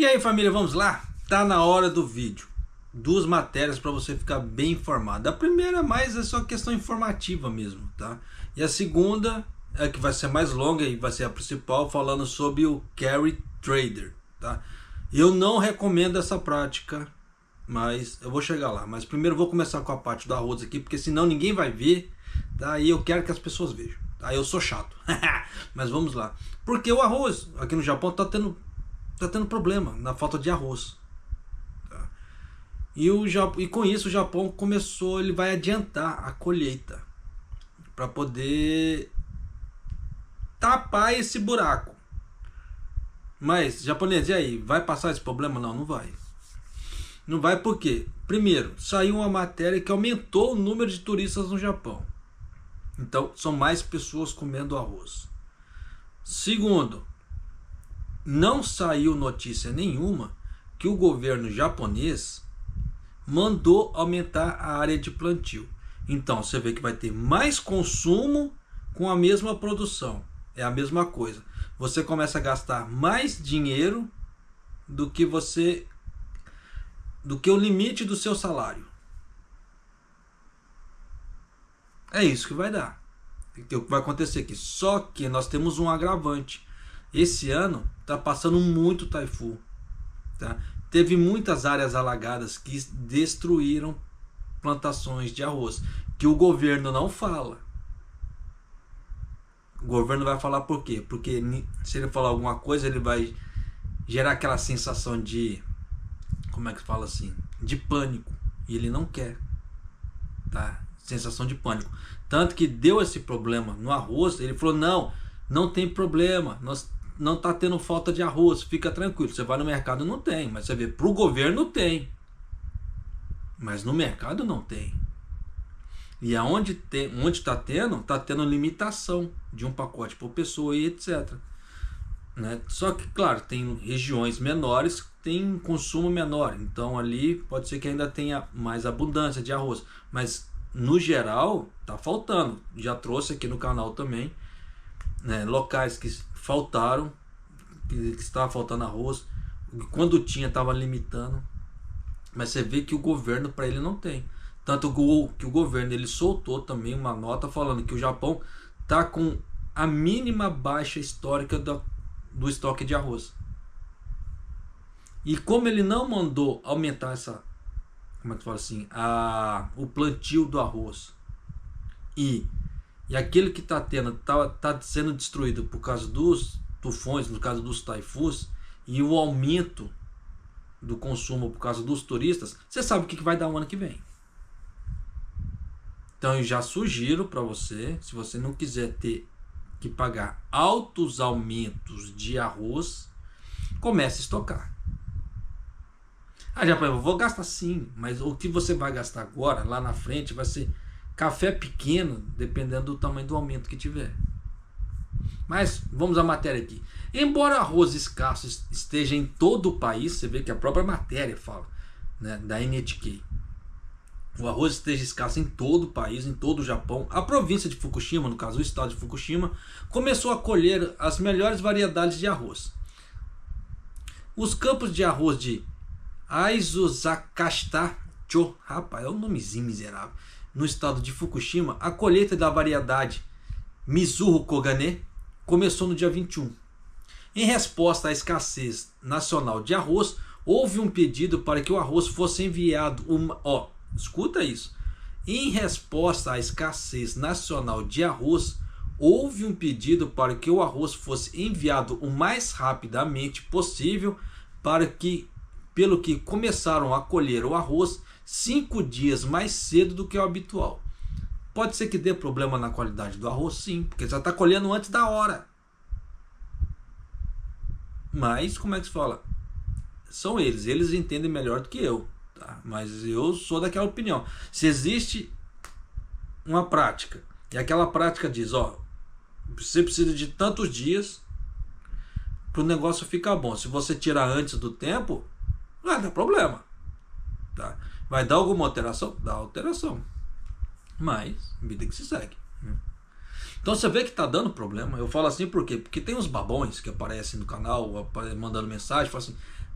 E aí, família, vamos lá? Tá na hora do vídeo. Duas matérias para você ficar bem informado. A primeira mais é só questão informativa mesmo, tá? E a segunda é que vai ser mais longa e vai ser a principal, falando sobre o carry trader, tá? Eu não recomendo essa prática, mas eu vou chegar lá. Mas primeiro eu vou começar com a parte do arroz aqui, porque senão ninguém vai ver, tá? E eu quero que as pessoas vejam, tá? Eu sou chato. Mas vamos lá. Porque o arroz aqui no Japão tá tendo problema na falta de arroz, tá? E com isso o Japão ele vai adiantar a colheita para poder tapar esse buraco. Mas, japonês, e aí? Vai passar esse problema? Não, não vai. Não vai porque, primeiro, saiu uma matéria que aumentou o número de turistas no Japão. Então, são mais pessoas comendo arroz. Segundo, não saiu notícia nenhuma que o governo japonês mandou aumentar a área de plantio. Então você vê que vai ter mais consumo com a mesma produção. É a mesma coisa. Você começa a gastar mais dinheiro do que o limite do seu salário. É isso que vai dar. O que vai acontecer aqui? Só que nós temos um agravante. Esse ano está passando muito taifu, tá? Teve muitas áreas alagadas que destruíram plantações de arroz, que o governo não fala. O governo vai falar por quê? Porque se ele falar alguma coisa, ele vai gerar aquela sensação de, como é que fala assim? De pânico. E ele não quer, tá? Sensação de pânico. Tanto que deu esse problema no arroz, ele falou, não tem problema, nós não está tendo falta de arroz, fica tranquilo. Você vai no mercado, não tem, mas você vê, para o governo tem, mas no mercado não tem. E aonde está tendo limitação de um pacote por pessoa e etc, né? Só que, claro, tem regiões menores que tem consumo menor, então ali pode ser que ainda tenha mais abundância de arroz, mas no geral está faltando. Já trouxe aqui no canal também, né, locais que faltaram, que estava faltando arroz, quando tinha estava limitando, mas você vê que o governo para ele não tem. Tanto que o governo ele soltou também uma nota falando que o Japão está com a mínima baixa histórica do estoque de arroz. E como ele não mandou aumentar essa, como é que fala assim, o plantio do arroz, e aquele que está sendo destruído por causa dos tufões, no caso dos taifus, e o aumento do consumo por causa dos turistas, você sabe o que vai dar o ano que vem. Então eu já sugiro para você, se você não quiser ter que pagar altos aumentos de arroz, comece a estocar. Já eu vou gastar sim, mas o que você vai gastar agora, lá na frente, vai ser café pequeno, dependendo do tamanho do aumento que tiver. Mas vamos à matéria aqui. Embora arroz escasso esteja em todo o país, você vê que a própria matéria fala, né, da NHK, o arroz esteja escasso em todo o país, em todo o Japão, a província de Fukushima, no caso o estado de Fukushima, começou a colher as melhores variedades de arroz. Os campos de arroz de Aizuzakashita-cho, rapaz, é um nomezinho miserável, no estado de Fukushima, a colheita da variedade Mizuho Kogane começou no dia 21. Em resposta à escassez nacional de arroz, houve um pedido para que o arroz fosse enviado. Escuta isso. Em resposta à escassez nacional de arroz, houve um pedido para que o arroz fosse enviado o mais rapidamente possível, pelo que começaram a colher o arroz 5 dias mais cedo do que o habitual. Pode ser que dê problema na qualidade do arroz, sim, porque já está colhendo antes da hora. Mas, como é que se fala? São eles entendem melhor do que eu, tá? Mas eu sou daquela opinião. Se existe uma prática, e aquela prática diz, você precisa de tantos dias para o negócio ficar bom. Se você tirar antes do tempo, não vai dar problema, tá? Vai dar alguma alteração? Dá alteração. Mas, vida que se segue. Então você vê que está dando problema. Eu falo assim por quê? Porque tem uns babões que aparecem no canal, mandando mensagem, falam assim,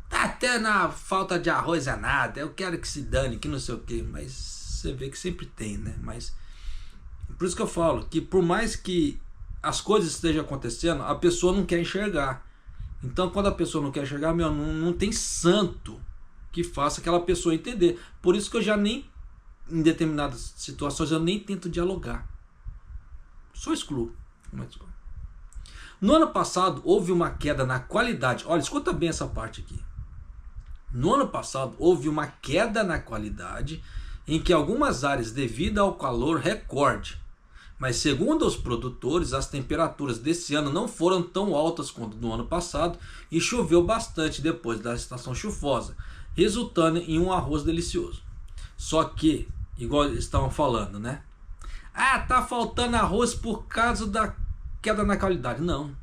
tá até na falta de arroz é nada, eu quero que se dane, que não sei o que, mas você vê que sempre tem, né? Mas por isso que eu falo que por mais que as coisas estejam acontecendo, a pessoa não quer enxergar. Então quando a pessoa não quer enxergar, meu, não tem santo que faça aquela pessoa entender. Por isso que eu já nem, em determinadas situações, eu nem tento dialogar. Só excluo. No ano passado houve uma queda na qualidade. Olha, escuta bem essa parte aqui. No ano passado houve uma queda na qualidade em que algumas áreas, devido ao calor recorde, mas segundo os produtores, as temperaturas desse ano não foram tão altas quanto no ano passado e choveu bastante depois da estação chuvosa, resultando em um arroz delicioso. Só que, igual eles estavam falando, né? Ah, tá faltando arroz por causa da queda na qualidade. Não,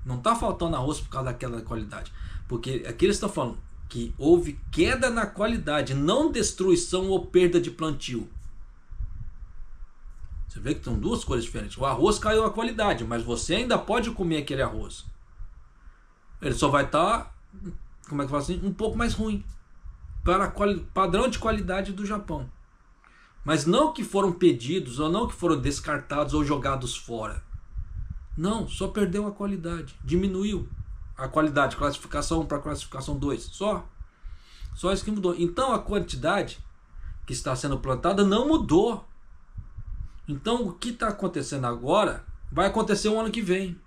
não tá faltando arroz por causa da queda na qualidade, porque aqui eles estão falando que houve queda na qualidade, não destruição ou perda de plantio. Você vê que são duas coisas diferentes. O arroz caiu a qualidade, mas você ainda pode comer aquele arroz. Ele só vai estar, como é que fala assim, um pouco mais ruim para padrão de qualidade do Japão. Mas não que foram pedidos, ou não que foram descartados ou jogados fora. Não, só perdeu a qualidade, diminuiu a qualidade, classificação 1 para classificação 2, só isso que mudou. Então a quantidade que está sendo plantada não mudou. Então o que está acontecendo agora vai acontecer o ano que vem,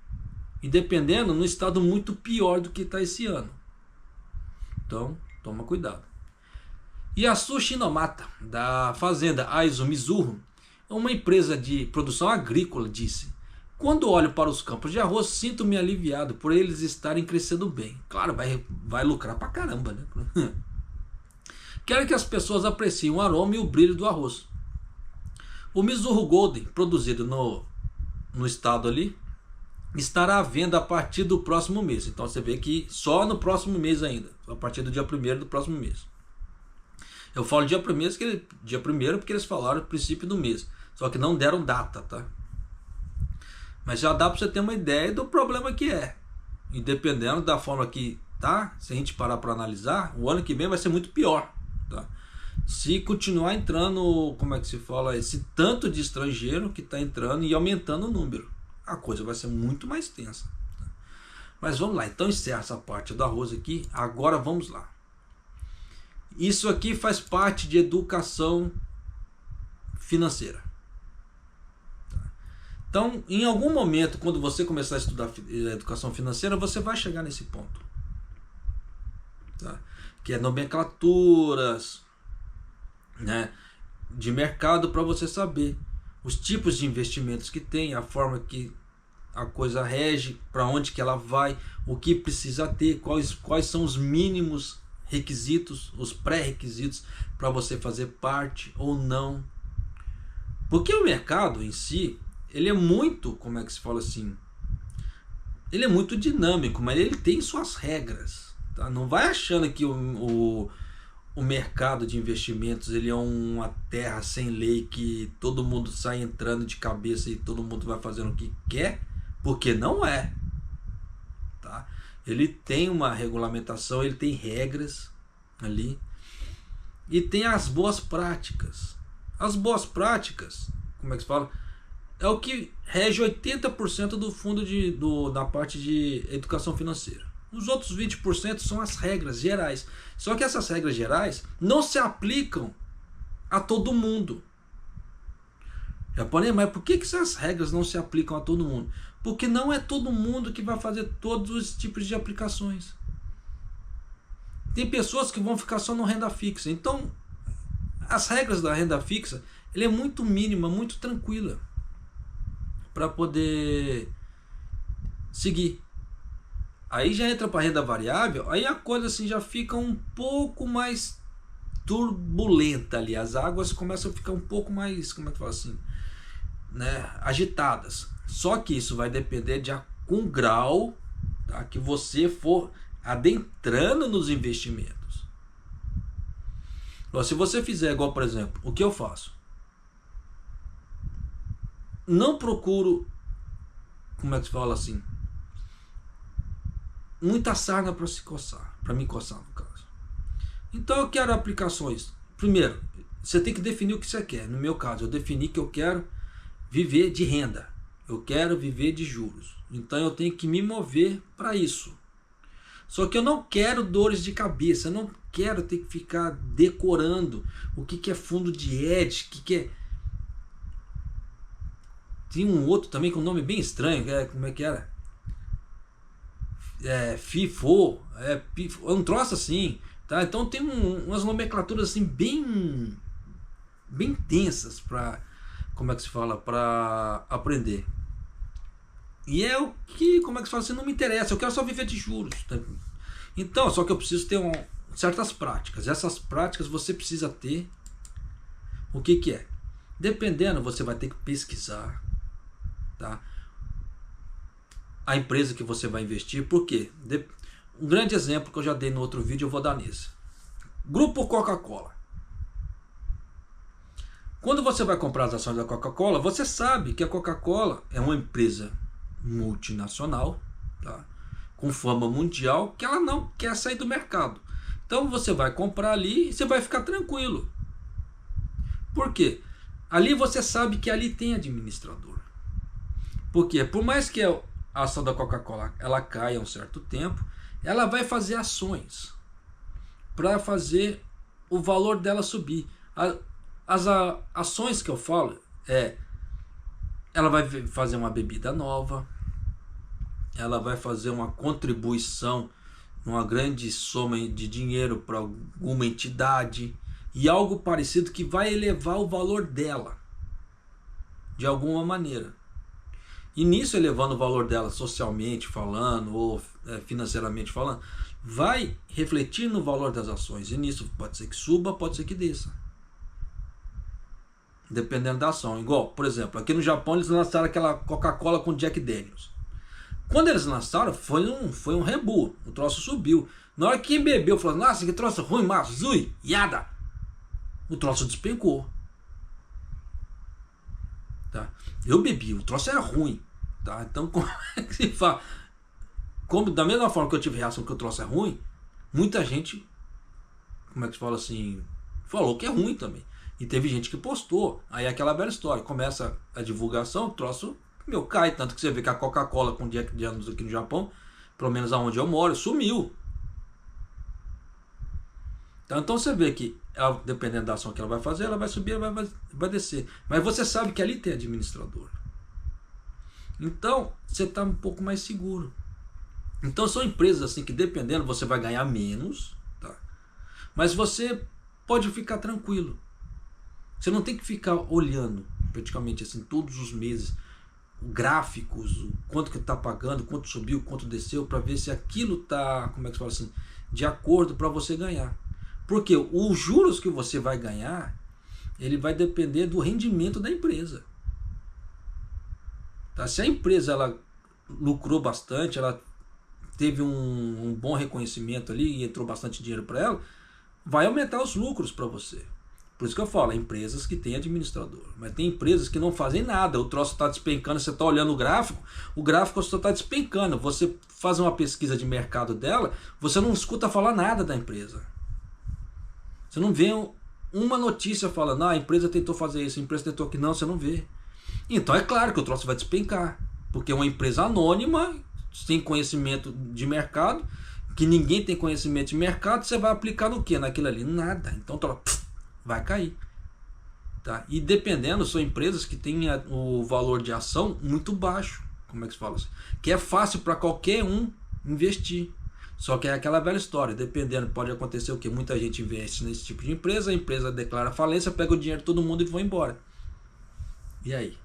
e dependendo, num estado muito pior do que está esse ano. Então toma cuidado. E a Sushinomata, da fazenda Aizu Mizuho, uma empresa de produção agrícola, disse: quando olho para os campos de arroz, sinto-me aliviado por eles estarem crescendo bem. Claro, vai lucrar pra caramba, né? Quero que as pessoas apreciem o aroma e o brilho do arroz. O Mizuho Golden, produzido no estado ali, estará à venda a partir do próximo mês. Então você vê que só no próximo mês ainda, a partir do dia 1º do próximo mês. Eu falo dia 1º porque eles falaram no princípio do mês, só que não deram data, tá? Mas já dá para você ter uma ideia do problema que é. E dependendo da forma que tá, se a gente parar para analisar, o ano que vem vai ser muito pior, tá? Se continuar entrando, como é que se fala, esse tanto de estrangeiro que está entrando e aumentando o número, a coisa vai ser muito mais tensa, tá? Mas vamos lá, então encerra essa parte do arroz aqui. Agora vamos lá. Isso aqui faz parte de educação financeira. Então, em algum momento, quando você começar a estudar educação financeira, você vai chegar nesse ponto, tá? Que é nomenclaturas, né, de mercado, para você saber os tipos de investimentos que tem, a forma que a coisa rege, para onde que ela vai, o que precisa ter, quais são os mínimos requisitos, os pré-requisitos para você fazer parte ou não. Porque o mercado em si, ele é muito, como é que se fala assim, ele é muito dinâmico, mas ele tem suas regras, tá? Não vai achando que o mercado de investimentos ele é uma terra sem lei, que todo mundo sai entrando de cabeça e todo mundo vai fazendo o que quer, porque não é, tá? Ele tem uma regulamentação, ele tem regras ali, e tem as boas práticas. As boas práticas, como é que se fala, é o que rege 80% do fundo da parte de educação financeira. Os outros 20% são as regras gerais. Só que essas regras gerais não se aplicam a todo mundo. Japonês, mas por que essas regras não se aplicam a todo mundo? Porque não é todo mundo que vai fazer todos os tipos de aplicações. Tem pessoas que vão ficar só no renda fixa. Então, as regras da renda fixa, ele é muito mínima, muito tranquila, para poder seguir. Aí já entra para renda variável, aí a coisa assim já fica um pouco mais turbulenta ali, as águas começam a ficar um pouco mais, como é que fala assim, né, agitadas. Só que isso vai depender com o grau, tá, que você for adentrando nos investimentos. Então, se você fizer igual, por exemplo, o que eu faço, não procuro, como é que se fala assim, muita sarna para se coçar, para me coçar no caso. Então eu quero aplicações. Primeiro, você tem que definir o que você quer. No meu caso, eu defini que eu quero viver de renda. Eu quero viver de juros. Então eu tenho que me mover para isso. Só que eu não quero dores de cabeça. Eu não quero ter que ficar decorando o que é fundo de hedge, o que é... Tem um outro também com um nome bem estranho. Como é que era? FIFO. É um troço assim. Tá? Então tem umas nomenclaturas assim bem tensas para, como é que se fala, para aprender. E é o que, como é que se fala, assim, não me interessa, eu quero só viver de juros. Tá? Então, só que eu preciso ter certas práticas. Essas práticas você precisa ter. O que é? Dependendo, você vai ter que pesquisar, tá? A empresa que você vai investir. Por quê? Um grande exemplo que eu já dei no outro vídeo, eu vou dar nesse. Grupo Coca-Cola. Quando você vai comprar as ações da Coca-Cola, você sabe que a Coca-Cola é uma empresa multinacional, tá? Com fama mundial, que ela não quer sair do mercado. Então você vai comprar ali e você vai ficar tranquilo. Por quê? Ali você sabe que ali tem administrador. Por quê? Por mais que a ação da Coca-Cola ela caia um certo tempo, ela vai fazer ações para fazer o valor dela subir. As ações que eu falo ela vai fazer uma bebida nova, ela vai fazer uma contribuição, uma grande soma de dinheiro para alguma entidade e algo parecido que vai elevar o valor dela de alguma maneira. E nisso, elevando o valor dela socialmente falando ou financeiramente falando, vai refletir no valor das ações. E nisso pode ser que suba, pode ser que desça, dependendo da ação. Igual, por exemplo, aqui no Japão eles lançaram aquela Coca-Cola com Jack Daniels. Quando eles lançaram, foi um rebu. O troço subiu. Na hora que quem bebeu falou: nossa, que troço ruim, Mazui, yada. O troço despencou. Tá? Eu bebi, o troço era ruim. Tá? Então, como é que se fala? Da mesma forma que eu tive reação que o troço é ruim, muita gente, como é que se fala assim, falou que é ruim também. E teve gente que postou. Aí é aquela velha história. Começa a divulgação, o troço cai. Tanto que você vê que a Coca-Cola com Jack Daniels aqui no Japão, pelo menos aonde eu moro, sumiu. Então você vê que, dependendo da ação que ela vai fazer, ela vai subir, ela vai descer. Mas você sabe que ali tem administrador. Então você está um pouco mais seguro. Então são empresas assim que, dependendo, você vai ganhar menos, tá? Mas você pode ficar tranquilo. Você não tem que ficar olhando praticamente assim todos os meses gráficos, o quanto que está pagando, quanto subiu, quanto desceu, para ver se aquilo está, como é que se fala assim, de acordo para você ganhar. Porque os juros que você vai ganhar, ele vai depender do rendimento da empresa. Tá? Se a empresa ela lucrou bastante, ela teve um bom reconhecimento ali e entrou bastante dinheiro para ela, vai aumentar os lucros para você. Por isso que eu falo, empresas que têm administrador. Mas tem empresas que não fazem nada. O troço está despencando, você está olhando o gráfico só está despencando. Você faz uma pesquisa de mercado dela, você não escuta falar nada da empresa. Você não vê uma notícia falando: a empresa tentou fazer isso, a empresa tentou aquilo. Não, você não vê. Então é claro que o troço vai despencar. Porque é uma empresa anônima, sem conhecimento de mercado, que ninguém tem conhecimento de mercado, você vai aplicar no quê? Naquilo ali? Nada. Então vai cair. Tá? E dependendo, são empresas que têm o valor de ação muito baixo. Como é que se fala assim? Que é fácil para qualquer um investir. Só que é aquela velha história. Dependendo, pode acontecer o que? Muita gente investe nesse tipo de empresa, a empresa declara falência, pega o dinheiro de todo mundo e vai embora. E aí?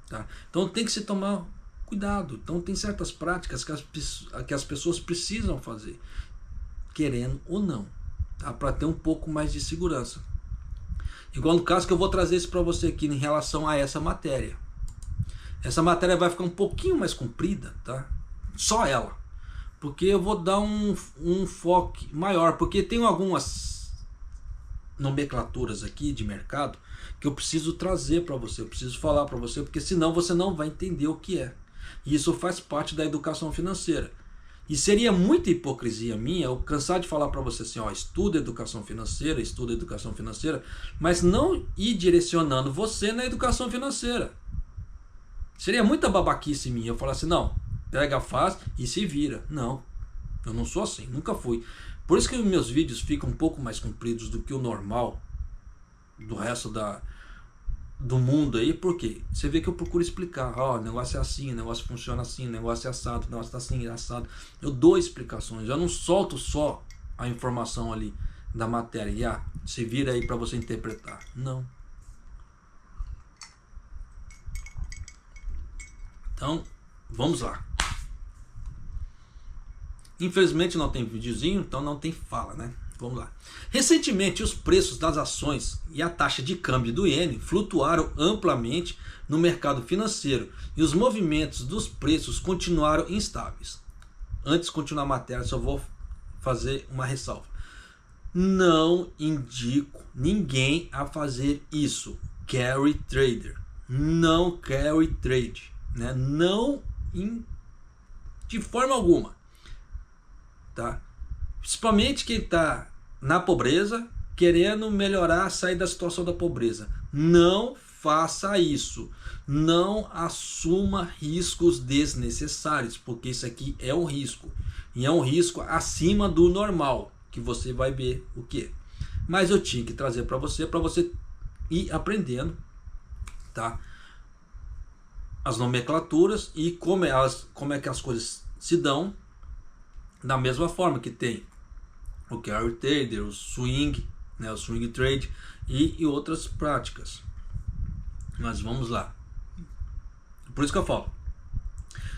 Tá? Então tem que se tomar cuidado. Então tem certas práticas que as pessoas precisam fazer, querendo ou não. Tá? Para ter um pouco mais de segurança. Igual no caso que eu vou trazer isso para você aqui em relação a essa matéria. Essa matéria vai ficar um pouquinho mais comprida, tá? Só ela. Porque eu vou dar um foco maior. Porque tem algumas nomenclaturas aqui de mercado que eu preciso trazer para você. Eu preciso falar para você. Porque senão você não vai entender o que é. E isso faz parte da educação financeira. E seria muita hipocrisia minha eu cansar de falar para você assim, ó, estuda educação financeira, mas não ir direcionando você na educação financeira. Seria muita babaquice minha eu falar assim, não, pega, faz e se vira. Não, eu não sou assim, nunca fui. Por isso que os meus vídeos ficam um pouco mais compridos do que o normal do resto do mundo aí, porque você vê que eu procuro explicar, ó, o negócio é assim, o negócio funciona assim, o negócio é assado, o negócio tá assim, é assado. Eu dou explicações, eu não solto só a informação ali da matéria e se vira aí para você interpretar. Não. Então, vamos lá. Infelizmente não tem videozinho, então não tem fala, né? Vamos lá. Recentemente, os preços das ações e a taxa de câmbio do iene flutuaram amplamente no mercado financeiro e os movimentos dos preços continuaram instáveis. Antes de continuar a matéria, só vou fazer uma ressalva. Não indico ninguém a fazer isso. Carry trader. Não carry trade. Né? Não de forma alguma. Tá? Principalmente quem está na pobreza, querendo melhorar, sair da situação da pobreza. Não faça isso. Não assuma riscos desnecessários, porque isso aqui é um risco. E é um risco acima do normal, que você vai ver o que é. Mas eu tinha que trazer para você ir aprendendo, tá? As nomenclaturas e como é que as coisas se dão. Da mesma forma que tem o carry trader, o swing, né, o swing trade e outras práticas. Mas vamos lá. Por isso que eu falo,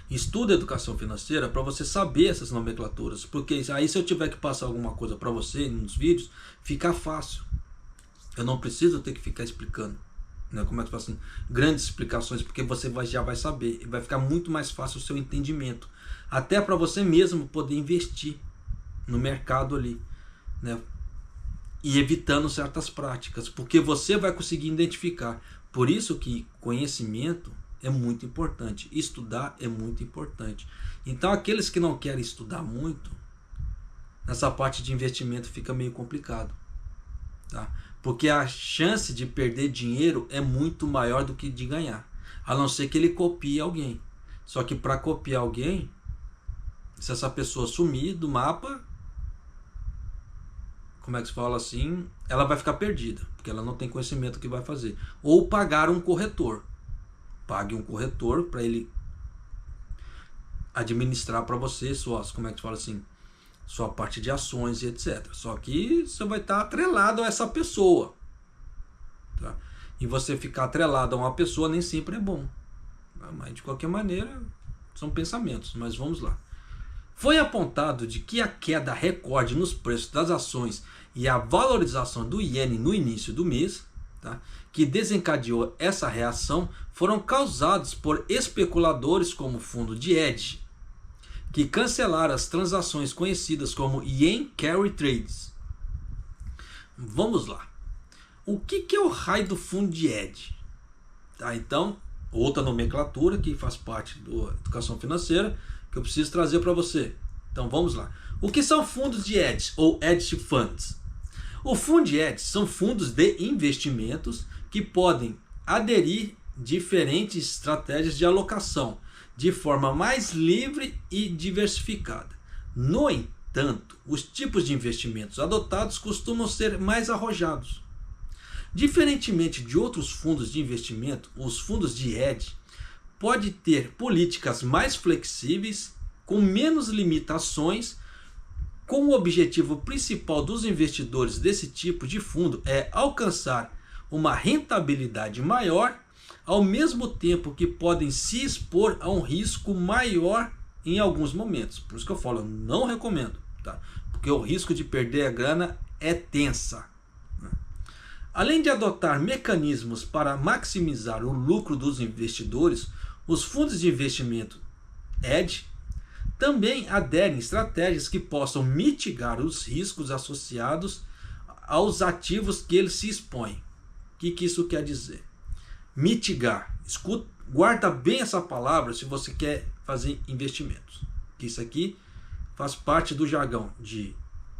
estuda educação financeira para você saber essas nomenclaturas, porque aí se eu tiver que passar alguma coisa para você nos vídeos, fica fácil. Eu não preciso ter que ficar explicando, né, como é que faz assim, grandes explicações, porque você já vai saber e vai ficar muito mais fácil o seu entendimento. Até para você mesmo poder investir no mercado ali, né? E evitando certas práticas, porque você vai conseguir identificar. Por isso que conhecimento é muito importante, estudar é muito importante. Então aqueles que não querem estudar muito, nessa parte de investimento fica meio complicado, tá? Porque a chance de perder dinheiro é muito maior do que de ganhar, a não ser que ele copie alguém. Só que para copiar alguém, se essa pessoa sumir do mapa, como é que se fala assim, ela vai ficar perdida, porque ela não tem conhecimento do que vai fazer. Ou pagar um corretor. Pague um corretor para ele administrar para você suas, como é que se fala assim, sua parte de ações e etc. Só que você vai estar atrelado a essa pessoa, tá? E você ficar atrelado a uma pessoa nem sempre é bom, tá? Mas de qualquer maneira são pensamentos, mas vamos lá. Foi apontado de que a queda recorde nos preços das ações e a valorização do iene no início do mês, tá, que desencadeou essa reação, foram causados por especuladores como o fundo de hedge, que cancelaram as transações conhecidas como Yen Carry Trades. Vamos lá. O que é o raio do fundo de hedge? Tá, então, outra nomenclatura que faz parte da educação financeira, que eu preciso trazer para você. Então vamos lá. O que são fundos de hedge ou hedge funds? O fundo de hedge são fundos de investimentos que podem aderir diferentes estratégias de alocação de forma mais livre e diversificada. No entanto, os tipos de investimentos adotados costumam ser mais arrojados. Diferentemente de outros fundos de investimento, os fundos de hedge pode ter políticas mais flexíveis, com menos limitações, com o objetivo principal dos investidores desse tipo de fundo é alcançar uma rentabilidade maior, ao mesmo tempo que podem se expor a um risco maior em alguns momentos. Por isso que eu falo, eu não recomendo, tá? Porque o risco de perder a grana é tensa. Além de adotar mecanismos para maximizar o lucro dos investidores, os fundos de investimento hedge também aderem estratégias que possam mitigar os riscos associados aos ativos que eles se expõem. O que isso quer dizer? Mitigar. Guarda bem essa palavra se você quer fazer investimentos. Isso aqui faz parte do jargão de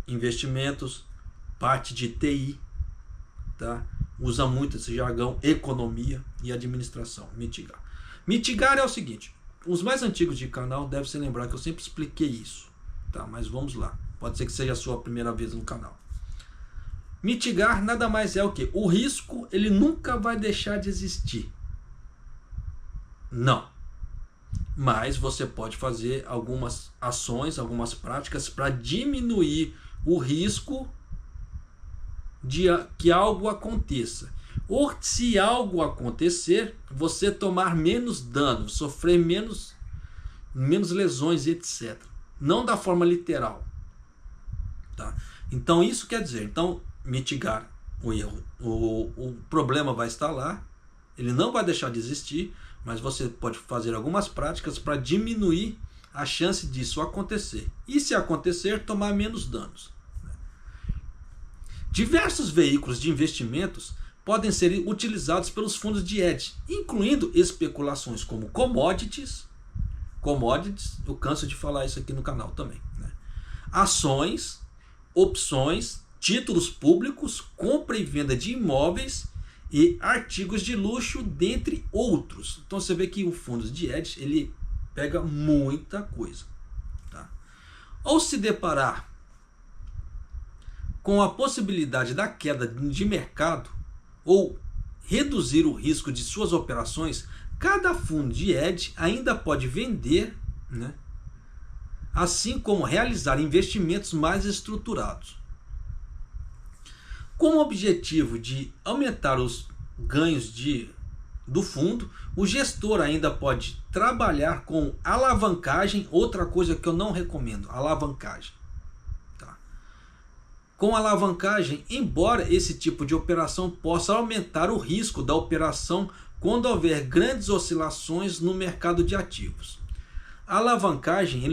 investimentos, parte de TI, tá? Usa muito esse jargão, economia e administração, mitigar. Mitigar é o seguinte, os mais antigos de canal devem se lembrar que eu sempre expliquei isso, tá? Mas vamos lá, pode ser que seja a sua primeira vez no canal. Mitigar nada mais é o que? O risco, ele nunca vai deixar de existir. Não. Mas você pode fazer algumas ações, algumas práticas para diminuir o risco de que algo aconteça. Ou se algo acontecer, você tomar menos dano, sofrer menos lesões, etc. Não da forma literal. Tá? Então isso quer dizer, mitigar o erro. O problema vai estar lá, ele não vai deixar de existir, mas você pode fazer algumas práticas para diminuir a chance disso acontecer. E se acontecer, tomar menos danos. Diversos veículos de investimentos podem ser utilizados pelos fundos de hedge, incluindo especulações como commodities, eu canso de falar isso aqui no canal também, né? Ações, opções, títulos públicos, compra e venda de imóveis e artigos de luxo, dentre outros. Então você vê que o fundo de hedge, ele pega muita coisa. Tá? Ao se deparar com a possibilidade da queda de mercado ou reduzir o risco de suas operações, cada fundo de hedge ainda pode vender, né? Assim como realizar investimentos mais estruturados. Com o objetivo de aumentar os ganhos do fundo, o gestor ainda pode trabalhar com alavancagem, outra coisa que eu não recomendo, alavancagem. Tá? Com alavancagem, embora esse tipo de operação possa aumentar o risco da operação quando houver grandes oscilações no mercado de ativos. A alavancagem,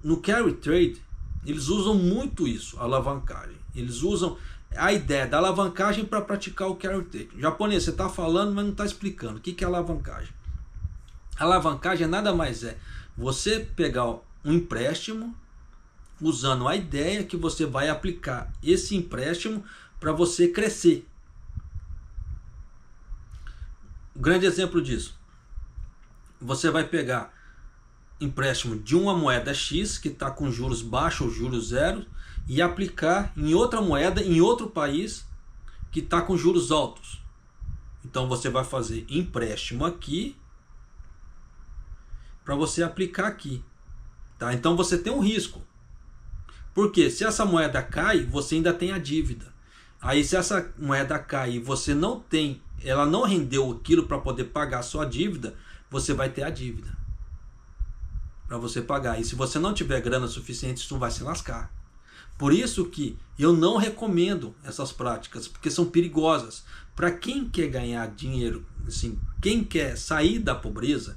no carry trade, eles usam muito isso, alavancagem. Eles usam a ideia da alavancagem para praticar o carry trade. O japonês, você está falando, mas não está explicando. O que é alavancagem? Alavancagem nada mais é você pegar um empréstimo usando a ideia que você vai aplicar esse empréstimo para você crescer. Um grande exemplo disso. Você vai pegar empréstimo de uma moeda X que está com juros baixos ou juros zero e aplicar em outra moeda em outro país que está com juros altos. Então você vai fazer empréstimo aqui para você aplicar aqui. Tá? Então você tem um risco. Porque se essa moeda cai, você ainda tem a dívida. Aí se essa moeda cai e você não tem, ela não rendeu aquilo para poder pagar a sua dívida, você vai ter a dívida para você pagar. E se você não tiver grana suficiente, isso vai se lascar. Por isso que eu não recomendo essas práticas, porque são perigosas. Para quem quer ganhar dinheiro, assim, quem quer sair da pobreza,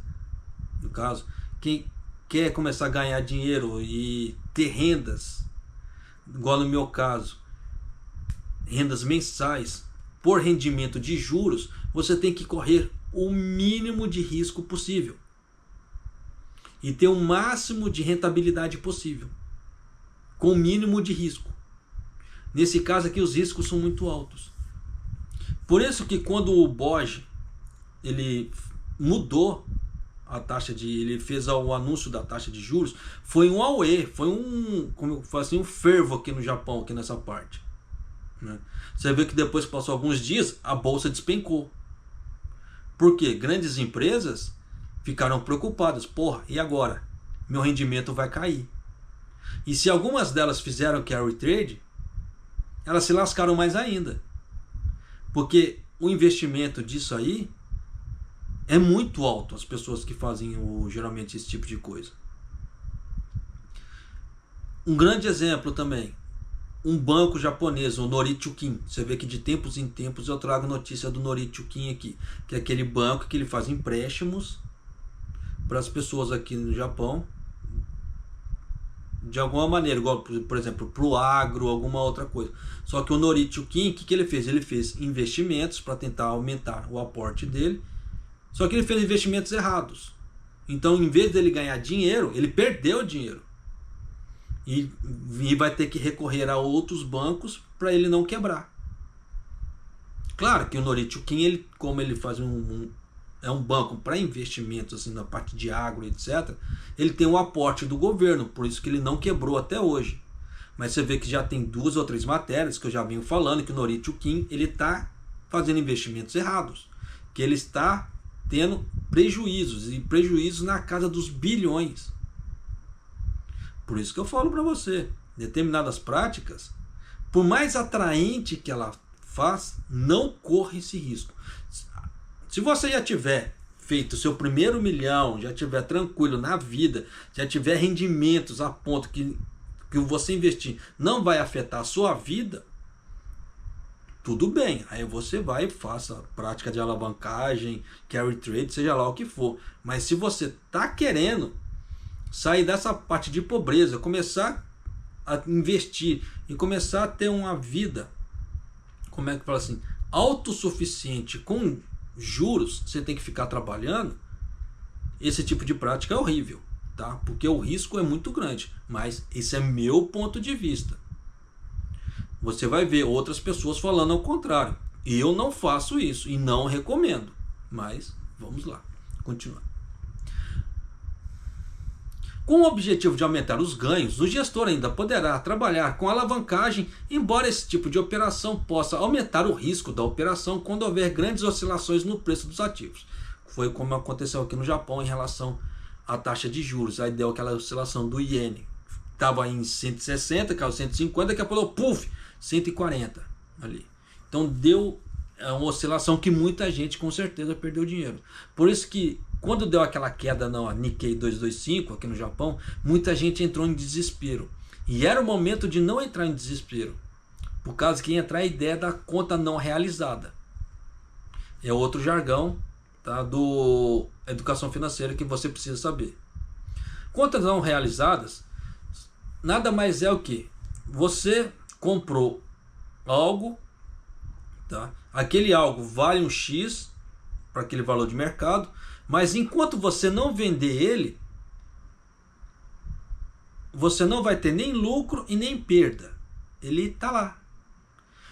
no caso, quem quer começar a ganhar dinheiro e ter rendas, igual no meu caso, rendas mensais, por rendimento de juros, você tem que correr o mínimo de risco possível e ter o máximo de rentabilidade possível, com o mínimo de risco. Nesse caso aqui, os riscos são muito altos. Por isso que quando o BOJ ele mudou a taxa ele fez o anúncio da taxa de juros, foi um auê, foi como eu falo assim, um fervo aqui no Japão, aqui nessa parte, né? Você vê que depois que passou alguns dias, a bolsa despencou. Por quê? Grandes empresas ficaram preocupadas. Porra, e agora? Meu rendimento vai cair. E se algumas delas fizeram carry trade, elas se lascaram mais ainda. Porque o investimento disso aí é muito alto, as pessoas que fazem geralmente esse tipo de coisa. Um grande exemplo também, um banco japonês, o Norichukin. Você vê que de tempos em tempos eu trago notícia do Norichukin aqui, que é aquele banco que ele faz empréstimos para as pessoas aqui no Japão, de alguma maneira, igual, por exemplo, para o agro, alguma outra coisa. Só que o Norichukin, o que ele fez? Ele fez investimentos para tentar aumentar o aporte dele, só que ele fez investimentos errados. Então, em vez dele ganhar dinheiro, ele perdeu dinheiro. e vai ter que recorrer a outros bancos para ele não quebrar. Claro que o Norite Kim, ele, como ele faz é um banco para investimentos assim, na parte de agro, etc., ele tem um aporte do governo, por isso que ele não quebrou até hoje. Mas você vê que já tem 2 ou 3 matérias que eu já venho falando que o Norite Kim, ele está fazendo investimentos errados, que ele está tendo prejuízos, e prejuízos na casa dos bilhões. Por isso que eu falo para você, determinadas práticas, por mais atraente que ela faz, não corra esse risco. Se você já tiver feito seu primeiro milhão, já tiver tranquilo na vida, já tiver rendimentos a ponto que você investir não vai afetar a sua vida, tudo bem. Aí você vai e faça prática de alavancagem, carry trade, seja lá o que for. Mas se você está querendo sair dessa parte de pobreza, começar a investir e começar a ter uma vida, como é que fala assim, autossuficiente com juros, você tem que ficar trabalhando, esse tipo de prática é horrível, tá? Porque o risco é muito grande, mas esse é meu ponto de vista. Você vai ver outras pessoas falando ao contrário. Eu não faço isso e não recomendo, mas vamos lá, continuar. Com o objetivo de aumentar os ganhos, o gestor ainda poderá trabalhar com alavancagem, embora esse tipo de operação possa aumentar o risco da operação quando houver grandes oscilações no preço dos ativos. Foi como aconteceu aqui no Japão em relação à taxa de juros. Aí deu aquela oscilação do iene. Estava em 160, caiu 150, daqui a pouco, puf, 140 ali. Então deu uma oscilação que muita gente com certeza perdeu dinheiro. Por isso que quando deu aquela queda na Nikkei 225 aqui no Japão, muita gente entrou em desespero. E era o momento de não entrar em desespero, por causa que ia entrar a ideia da conta não realizada. É outro jargão, tá, do educação financeira que você precisa saber. Contas não realizadas nada mais é o que? Você comprou algo, tá? Aquele algo vale um X para aquele valor de mercado, mas enquanto você não vender ele, você não vai ter nem lucro e nem perda. Ele está lá.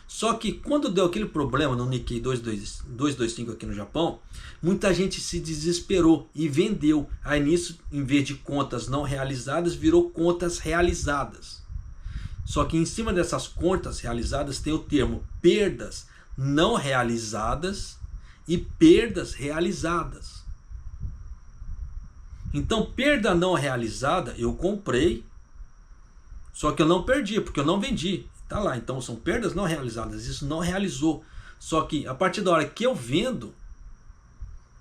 Só que quando deu aquele problema no Nikkei 225 aqui no Japão, muita gente se desesperou e vendeu. Aí nisso, em vez de contas não realizadas, virou contas realizadas. Só que em cima dessas contas realizadas tem o termo perdas não realizadas e perdas realizadas. Então, perda não realizada, eu comprei, só que eu não perdi, porque eu não vendi. Tá lá, então são perdas não realizadas, isso não realizou. Só que a partir da hora que eu vendo,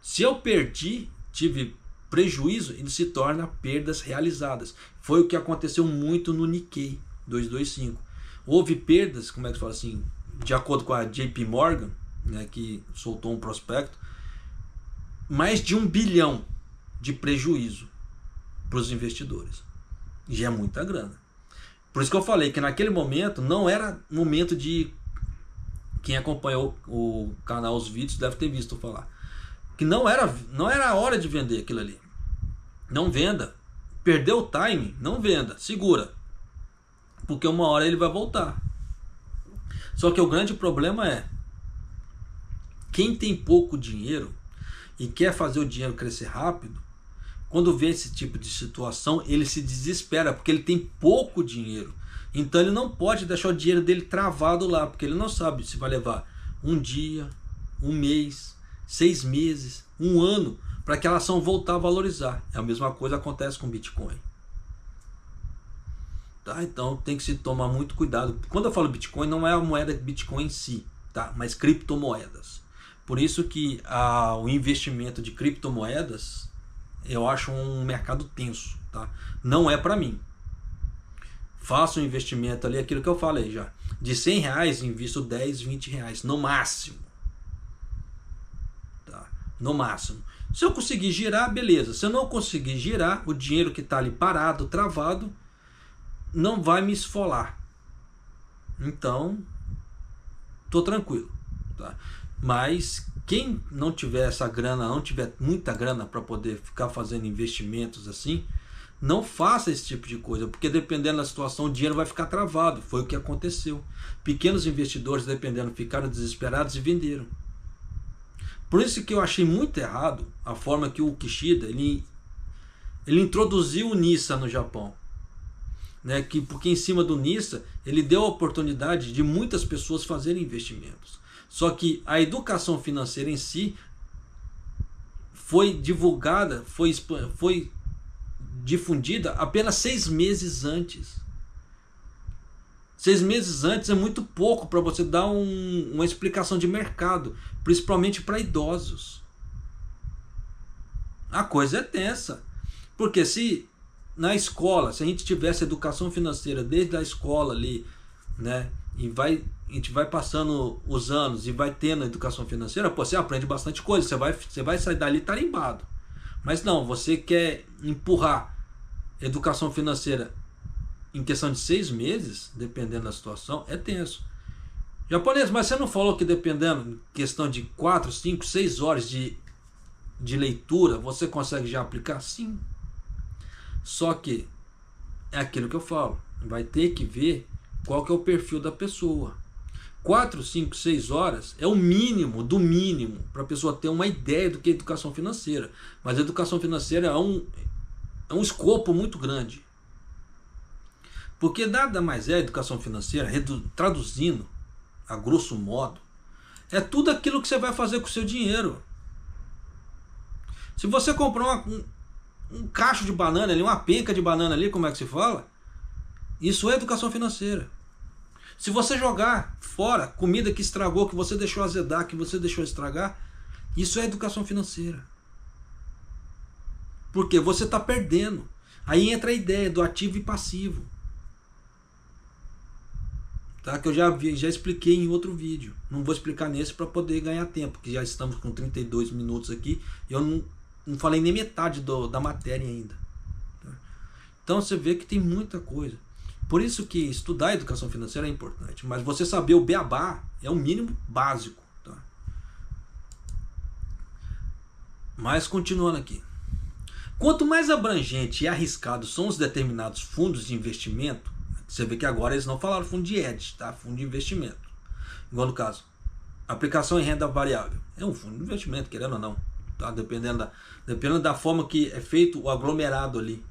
se eu perdi, tive prejuízo, ele se torna perdas realizadas. Foi o que aconteceu muito no Nikkei 225. Houve perdas, como é que se fala assim, de acordo com a JP Morgan, né, que soltou um prospecto, mais de 1 bilhão de prejuízo para os investidores. Já é muita grana. Por isso que eu falei que naquele momento não era momento de... Quem acompanhou o canal, os vídeos, deve ter visto eu falar. Que não era a hora de vender aquilo ali. Não venda. Perdeu o time, não venda. Segura. Porque uma hora ele vai voltar. Só que o grande problema é... Quem tem pouco dinheiro e quer fazer o dinheiro crescer rápido, quando vê esse tipo de situação, ele se desespera, porque ele tem pouco dinheiro. Então ele não pode deixar o dinheiro dele travado lá, porque ele não sabe se vai levar um dia, um mês, 6 meses, um ano, para aquela ação voltar a valorizar. É a mesma coisa que acontece com Bitcoin. Tá? Então tem que se tomar muito cuidado. Quando eu falo Bitcoin, não é a moeda Bitcoin em si, tá? Mas criptomoedas. Por isso que o investimento de criptomoedas eu acho um mercado tenso, tá? Não é para mim. Faço um investimento ali, aquilo que eu falei já. De 100 reais, invisto 10, 20 reais, no máximo. Tá? No máximo. Se eu conseguir girar, beleza. Se eu não conseguir girar, o dinheiro que está ali parado, travado, não vai me esfolar. Então, tô tranquilo. Tá? Mas quem não tiver essa grana, não tiver muita grana para poder ficar fazendo investimentos assim, Não faça esse tipo de coisa, porque dependendo da situação, o dinheiro vai ficar travado. Foi o que aconteceu. Pequenos investidores, dependendo, ficaram desesperados e venderam. Por isso que eu achei muito errado a forma que o Kishida ele introduziu o NISA no Japão. Né? Porque em cima do NISA ele deu a oportunidade de muitas pessoas fazerem investimentos. Só que a educação financeira em si foi divulgada, foi difundida apenas 6 meses antes. 6 meses antes é muito pouco para você dar uma explicação de mercado, principalmente para idosos. A coisa é tensa. Porque se na escola, se a gente tivesse educação financeira desde a escola ali, né, a gente vai passando os anos e vai tendo educação financeira, pô, você aprende bastante coisa, você vai sair dali tarimbado. Mas não, você quer empurrar educação financeira em questão de 6 meses, dependendo da situação, é tenso. Japonês, mas você não falou que dependendo, em questão de 4, 5, 6 horas de leitura, você consegue já aplicar? Sim. Só que é aquilo que eu falo, vai ter que ver qual que é o perfil da pessoa. 4, 5, 6 horas é o mínimo do mínimo para a pessoa ter uma ideia do que é educação financeira. Mas a educação financeira é um escopo muito grande. Porque nada mais é educação financeira, traduzindo a grosso modo, é tudo aquilo que você vai fazer com o seu dinheiro. Se você comprar um cacho de banana ali, uma penca de banana ali, como é que se fala? Isso é educação financeira. Se você jogar fora comida que estragou, que você deixou azedar, que você deixou estragar, isso é educação financeira. Porque você está perdendo. Aí entra a ideia do ativo e passivo. Tá? Que eu já expliquei em outro vídeo. Não vou explicar nesse para poder ganhar tempo, porque já estamos com 32 minutos aqui. E eu não falei nem metade da matéria ainda. Tá? Então você vê que tem muita coisa. Por isso que estudar a educação financeira é importante. Mas você saber o beabá é o mínimo básico. Tá? Mas continuando aqui. Quanto mais abrangente e arriscado são os determinados fundos de investimento, você vê que agora eles não falaram fundo de hedge, tá? Fundo de investimento. Igual no caso, aplicação em renda variável. É um fundo de investimento, querendo ou não. Tá? Dependendo da forma que é feito o aglomerado ali.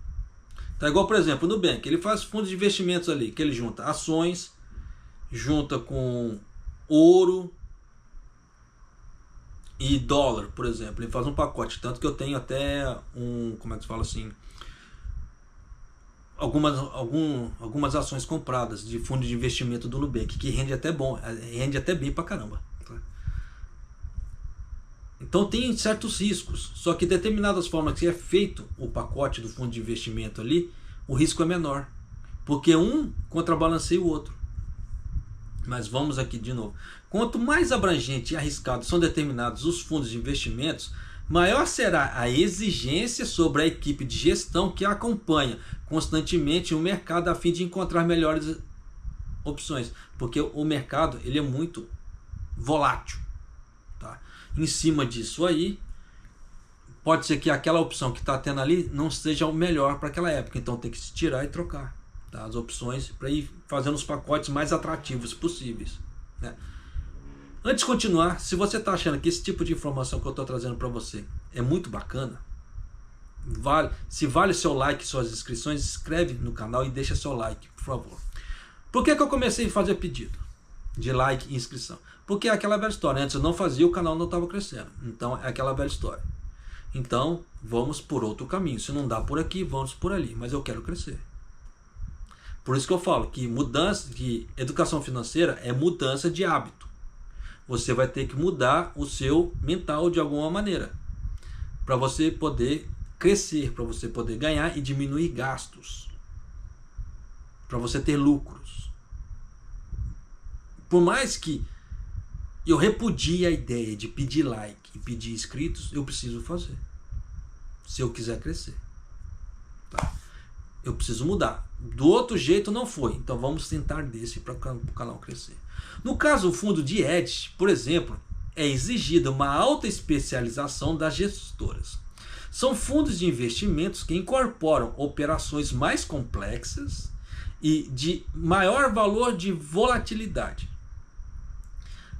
Tá? Igual, por exemplo, o Nubank. Ele faz fundos de investimentos ali, que ele junta ações, junta com ouro e dólar, por exemplo. Ele faz um pacote. Tanto que eu tenho até como é que se fala assim... Algumas ações compradas de fundo de investimento do Nubank, que rende até bem pra caramba. Tá? Então tem certos riscos, só que determinadas formas que é feito o pacote do fundo de investimento ali, o risco é menor, porque um contrabalanceia o outro. Mas vamos aqui de novo. Quanto mais abrangente e arriscado são determinados os fundos de investimentos, maior será a exigência sobre a equipe de gestão que acompanha constantemente o mercado a fim de encontrar melhores opções, porque o mercado ele é muito volátil. Tá? Em cima disso aí, pode ser que aquela opção que está tendo ali não seja o melhor para aquela época, então tem que se tirar e trocar, tá? As opções para ir fazendo os pacotes mais atrativos possíveis, né? Antes de continuar, se você está achando que esse tipo de informação que eu estou trazendo para você é muito bacana, se vale seu like, suas inscrições, inscreve no canal e deixa seu like, por favor. Por que eu comecei a fazer pedido de like e inscrição? Porque é aquela velha história. Antes eu não fazia, o canal não estava crescendo. Então é aquela velha história. Então vamos por outro caminho. Se não dá por aqui, vamos por ali. Mas eu quero crescer. Por isso que eu falo que mudança de educação financeira é mudança de hábito. Você vai ter que mudar o seu mental de alguma maneira para você poder crescer, para você poder ganhar e diminuir gastos, para você ter lucros. Por mais que eu repudie a ideia de pedir like e pedir inscritos, eu preciso fazer, se eu quiser crescer. Tá? Eu preciso mudar. Do outro jeito não foi. Então vamos tentar desse para o canal crescer. No caso, o fundo de hedge, por exemplo, é exigida uma alta especialização das gestoras. São fundos de investimentos que incorporam operações mais complexas e de maior valor de volatilidade.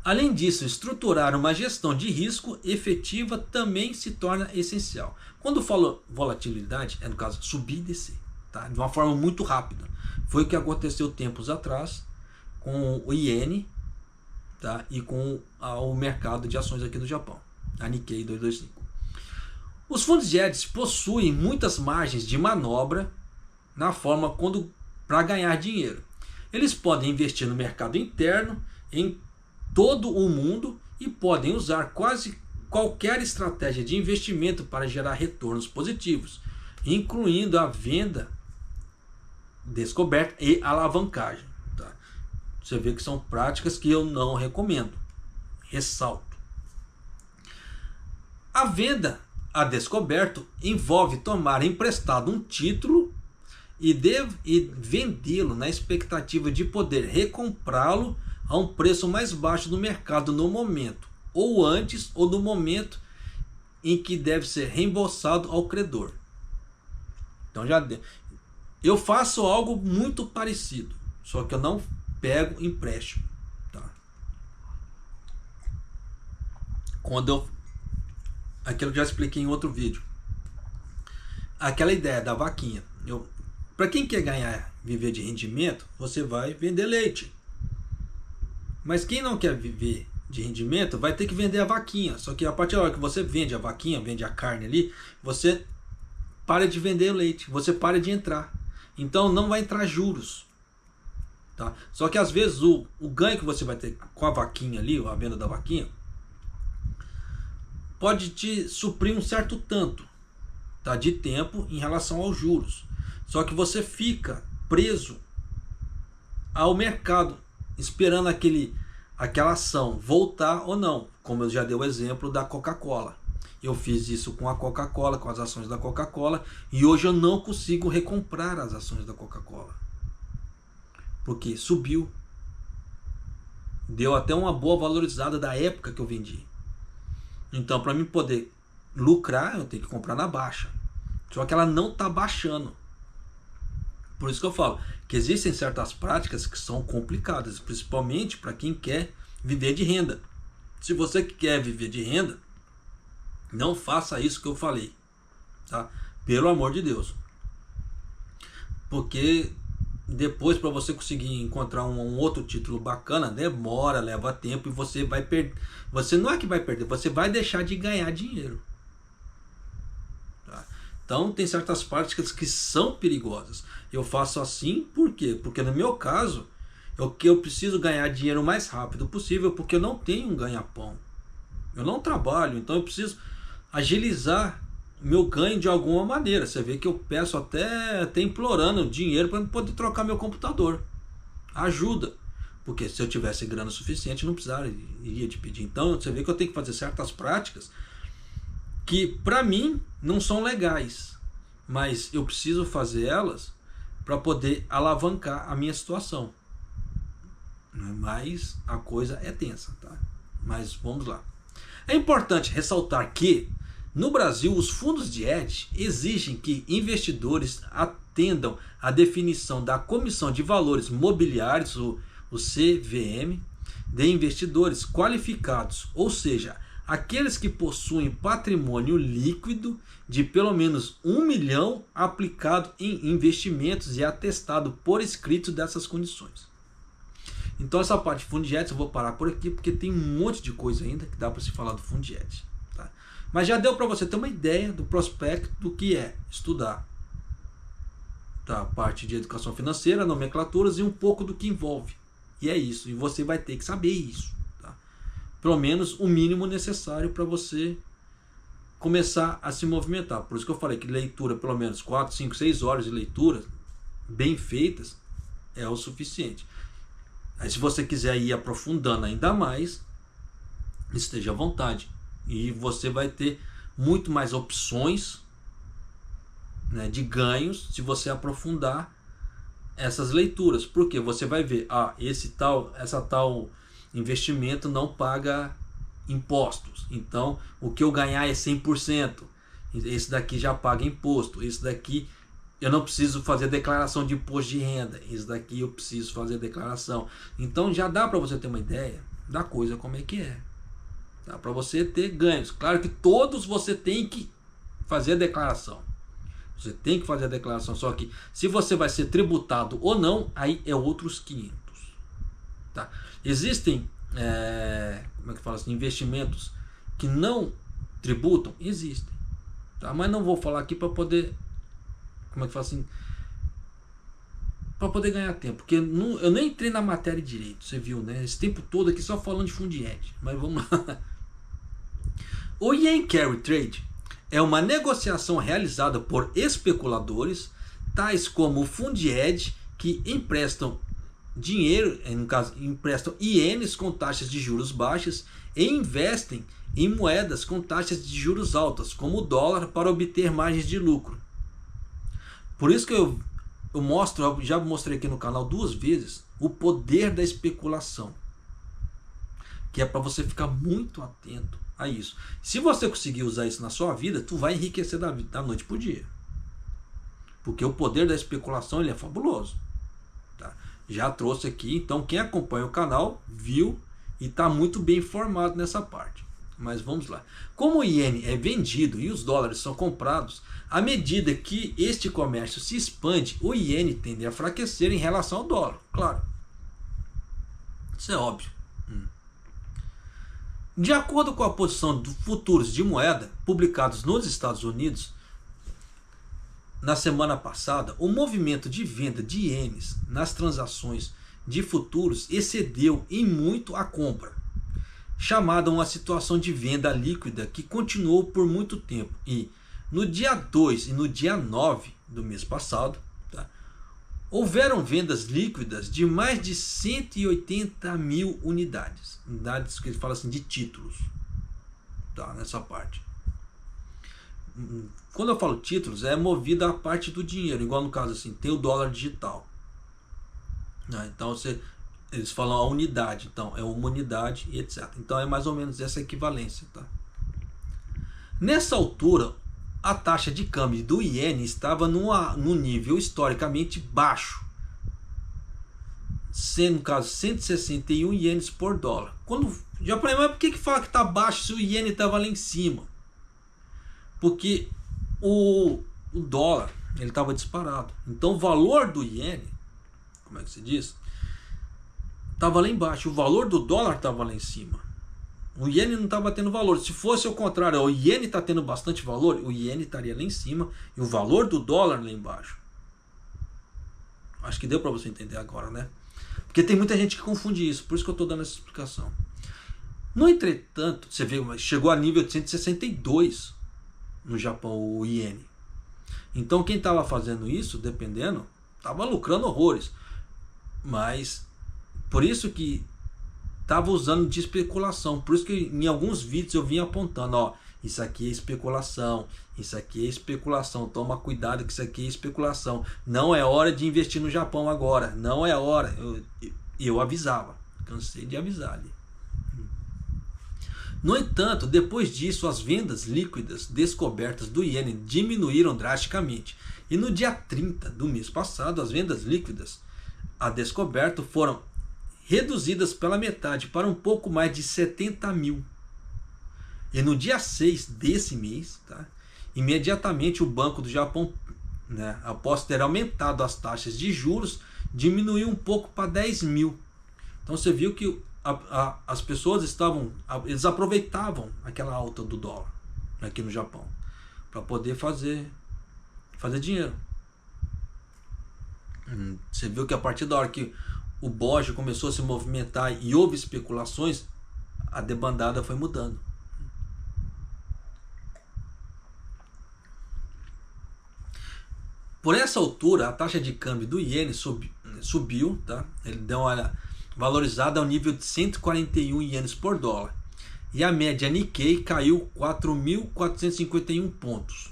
Além disso, estruturar uma gestão de risco efetiva também se torna essencial. Quando falo volatilidade, é no caso subir e descer, tá? De uma forma muito rápida. Foi o que aconteceu tempos atrás com o iene, tá? E com o mercado de ações aqui do Japão, a Nikkei 225. Os fundos de hedge possuem muitas margens de manobra na forma para ganhar dinheiro. Eles podem investir no mercado interno, em todo o mundo, e podem usar quase qualquer estratégia de investimento para gerar retornos positivos, incluindo a venda descoberta e alavancagem. Tá? Você vê que são práticas que eu não recomendo. Ressalto. A venda a descoberto envolve tomar emprestado um título e vendê-lo na expectativa de poder recomprá-lo a um preço mais baixo no mercado no momento, ou antes ou no momento em que deve ser reembolsado ao credor. Então eu faço algo muito parecido, só que eu não pego empréstimo. Tá? Aquilo que eu já expliquei em outro vídeo. Aquela ideia da vaquinha. Para quem quer viver de rendimento, você vai vender leite. Mas quem não quer viver de rendimento vai ter que vender a vaquinha. Só que a partir da hora que você vende a vaquinha, vende a carne ali, você para de vender o leite, você para de entrar. Então não vai entrar juros. Tá? Só que às vezes o ganho que você vai ter com a vaquinha ali, a venda da vaquinha, pode te suprir um certo tanto, tá, de tempo em relação aos juros. Só que você fica preso ao mercado, esperando aquela ação voltar ou não. Como eu já dei o exemplo da Coca-Cola. Eu fiz isso com a Coca-Cola, com as ações da Coca-Cola, e hoje eu não consigo recomprar as ações da Coca-Cola. Porque subiu. Deu até uma boa valorizada da época que eu vendi. Então, para mim poder lucrar, eu tenho que comprar na baixa. Só que ela não está baixando. Por isso que eu falo que existem certas práticas que são complicadas, principalmente para quem quer viver de renda. Se você quer viver de renda, não faça isso que eu falei, tá? Pelo amor de Deus. Porque depois, para você conseguir encontrar um outro título bacana, demora, leva tempo, e você vai perder. Você não é que vai perder, você vai deixar de ganhar dinheiro. Tá? Então tem certas práticas que são perigosas. Eu faço assim por quê? Porque no meu caso, eu preciso ganhar dinheiro o mais rápido possível, porque eu não tenho um ganha-pão. Eu não trabalho, então eu preciso agilizar meu ganho de alguma maneira. Você vê que eu peço até implorando dinheiro para poder trocar meu computador. Ajuda. Porque se eu tivesse grana suficiente, não precisaria te pedir. Então você vê que eu tenho que fazer certas práticas que para mim não são legais, mas eu preciso fazer elas para poder alavancar a minha situação. Mas a coisa é tensa, tá? Mas vamos lá. É importante ressaltar que no Brasil, os fundos de hedge exigem que investidores atendam à definição da Comissão de Valores Mobiliários, o CVM, de investidores qualificados, ou seja, aqueles que possuem patrimônio líquido de pelo menos 1 milhão aplicado em investimentos e atestado por escrito dessas condições. Então essa parte de fundo de hedge eu vou parar por aqui, porque tem um monte de coisa ainda que dá para se falar do fundo de hedge. Mas já deu para você ter uma ideia do prospecto do que é estudar, tá? A parte de educação financeira, nomenclaturas e um pouco do que envolve. E é isso. E você vai ter que saber isso. Tá? Pelo menos o mínimo necessário para você começar a se movimentar. Por isso que eu falei que leitura, pelo menos 4, 5, 6 horas de leitura bem feitas é o suficiente. Aí se você quiser ir aprofundando ainda mais, esteja à vontade. E você vai ter muito mais opções, né, de ganhos se você aprofundar essas leituras. Porque você vai ver, essa tal investimento não paga impostos. Então o que eu ganhar é 100%. esse daqui já paga imposto, esse daqui eu não preciso fazer declaração de imposto de renda, esse daqui eu preciso fazer declaração. Então já dá para você ter uma ideia da coisa como é que é. Dá para você ter ganhos. Claro que todos você tem que fazer a declaração. Você tem que fazer a declaração, só que se você vai ser tributado ou não, aí é outros 500. Tá? Existem, como é que fala assim, investimentos que não tributam? Existem. Tá? Mas não vou falar aqui para poder, como é que fala assim, para poder ganhar tempo, porque eu nem entrei na matéria de direito, você viu, né? Esse tempo todo aqui só falando de fundo de hedge, mas vamos lá. O Yen Carry Trade é uma negociação realizada por especuladores, tais como o fundo de hedge, que emprestam dinheiro, no caso, emprestam ienes com taxas de juros baixas e investem em moedas com taxas de juros altas, como o dólar, para obter margens de lucro. Por isso que eu já mostrei aqui no canal 2 vezes o poder da especulação, que é para você ficar muito atento a isso. Se você conseguir usar isso na sua vida, tu vai enriquecer da noite para o dia, porque o poder da especulação ele é fabuloso, tá? Já trouxe aqui, então quem acompanha o canal viu e está muito bem informado nessa parte. Mas vamos lá. Como o iene é vendido e os dólares são comprados, à medida que este comércio se expande, o iene tende a enfraquecer em relação ao dólar. Claro. Isso é óbvio. De acordo com a posição dos futuros de moeda publicados nos Estados Unidos, na semana passada, o movimento de venda de ienes nas transações de futuros excedeu em muito a compra, chamada uma situação de venda líquida que continuou por muito tempo. E no dia 2 e no dia 9 do mês passado, tá, houveram vendas líquidas de mais de 180 mil unidades. Unidades que ele fala assim de títulos. Tá, nessa parte. Quando eu falo títulos, é movida a parte do dinheiro. Igual no caso assim, tem o dólar digital. Então eles falam a unidade, então é uma unidade e etc. Então é mais ou menos essa equivalência. Tá? Nessa altura, a taxa de câmbio do iene estava num nível historicamente baixo, sendo no caso 161 ienes por dólar. Já falei, mas por que fala que está baixo se o iene estava lá em cima? Porque o dólar ele estava disparado. Então o valor do iene, como é que se diz? Estava lá embaixo, o valor do dólar estava lá em cima. O iene não estava tendo valor. Se fosse o contrário, o iene está tendo bastante valor, o iene estaria lá em cima e o valor do dólar lá embaixo. Acho que deu para você entender agora, né? Porque tem muita gente que confunde isso, por isso que eu estou dando essa explicação. No entretanto, você vê, chegou a nível de 162 no Japão o iene. Então quem estava fazendo isso, dependendo, estava lucrando horrores. Mas por isso que estava usando de especulação. Por isso que em alguns vídeos eu vinha apontando, ó, isso aqui é especulação, isso aqui é especulação, toma cuidado que isso aqui é especulação. Não é hora de investir no Japão agora, não é hora. Eu avisava, cansei de avisar ali. No entanto, depois disso, as vendas líquidas descobertas do iene diminuíram drasticamente. E no dia 30 do mês passado, as vendas líquidas a descoberto foram reduzidas pela metade para um pouco mais de 70 mil. E no dia 6 desse mês, tá, imediatamente o Banco do Japão, né, após ter aumentado as taxas de juros, diminuiu um pouco para 10 mil. Então você viu que as pessoas eles aproveitavam aquela alta do dólar aqui no Japão para poder fazer dinheiro. Você viu que a partir da hora que o BOJ começou a se movimentar e houve especulações, a debandada foi mudando. Por essa altura, a taxa de câmbio do iene subiu, tá? Ele deu uma valorizada ao nível de 141 ienes por dólar. E a média Nikkei caiu 4.451 pontos.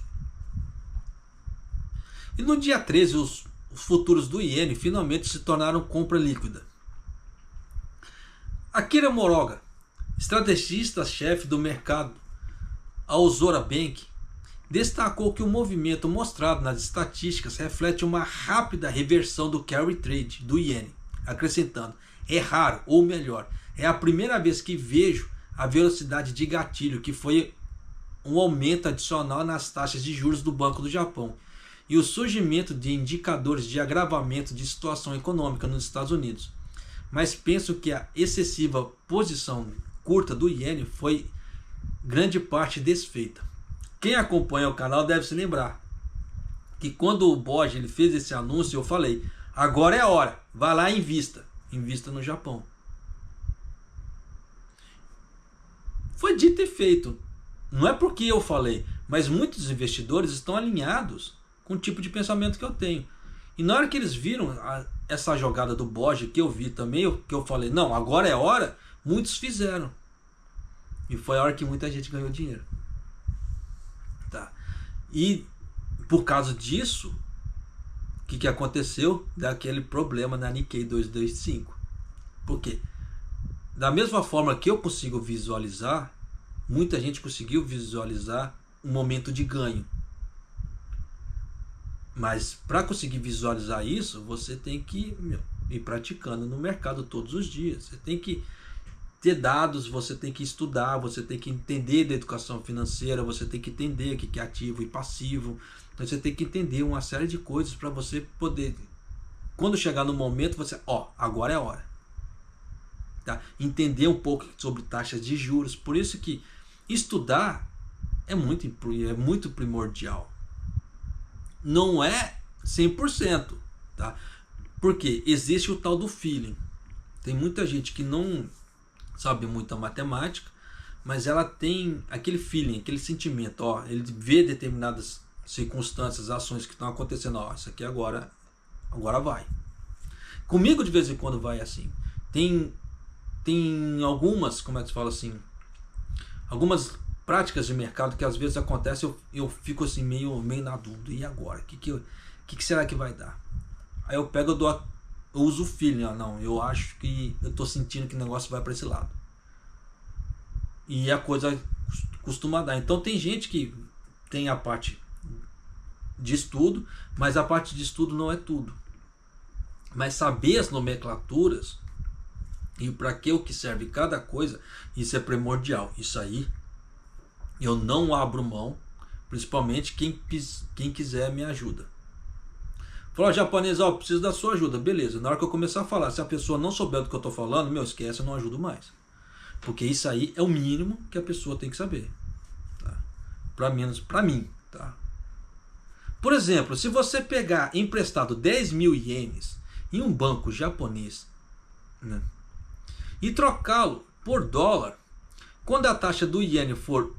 E no dia 13, os futuros do iene finalmente se tornaram compra líquida. Akira Moroga, estrategista-chefe do mercado Aozora Bank, destacou que o movimento mostrado nas estatísticas reflete uma rápida reversão do carry trade do iene, acrescentando: é raro, ou melhor, é a primeira vez que vejo a velocidade de gatilho, que foi um aumento adicional nas taxas de juros do Banco do Japão, e o surgimento de indicadores de agravamento de situação econômica nos Estados Unidos. Mas penso que a excessiva posição curta do iene foi grande parte desfeita. Quem acompanha o canal deve se lembrar que quando o Boji ele fez esse anúncio, eu falei: agora é a hora, vá lá e invista no Japão. Foi dito e feito. Não é porque eu falei, mas muitos investidores estão alinhados com o tipo de pensamento que eu tenho. E na hora que eles viram essa jogada do Boji, que eu vi também, que eu falei: não, agora é a hora, muitos fizeram. E foi a hora que muita gente ganhou dinheiro. Tá. E por causa disso, o que aconteceu? Daquele problema na Nikkei 225. Por quê? Da mesma forma que eu consigo visualizar, muita gente conseguiu visualizar um momento de ganho. Mas para conseguir visualizar isso, você tem que ir praticando no mercado todos os dias. Você tem que ter dados, você tem que estudar, você tem que entender da educação financeira, você tem que entender o que é ativo e passivo. Então você tem que entender uma série de coisas para você poder, quando chegar no momento, você, agora é a hora. Tá? Entender um pouco sobre taxas de juros. Por isso que estudar é muito primordial. Não é 100%, tá? Porque existe o tal do feeling. Tem muita gente que não sabe muita matemática, mas ela tem aquele feeling, aquele sentimento, ele vê determinadas circunstâncias, ações que estão acontecendo, isso aqui agora vai. Comigo de vez em quando vai assim. Tem algumas, como é que se fala assim, algumas práticas de mercado que às vezes acontece, eu fico assim meio na dúvida, e agora? O que será que vai dar? Aí eu pego, eu uso o feeling, eu acho que eu estou sentindo que o negócio vai para esse lado. E a coisa costuma dar. Então tem gente que tem a parte de estudo, mas a parte de estudo não é tudo. Mas saber as nomenclaturas e para que o que serve cada coisa, isso é primordial. Isso aí eu não abro mão, principalmente quem quiser me ajuda. Falou: japonês, preciso da sua ajuda. Beleza, na hora que eu começar a falar, se a pessoa não souber do que eu estou falando, esquece, eu não ajudo mais. Porque isso aí é o mínimo que a pessoa tem que saber. Tá? Para mim. Tá? Por exemplo, se você pegar emprestado 10 mil ienes em um banco japonês, né, e trocá-lo por dólar, quando a taxa do iene for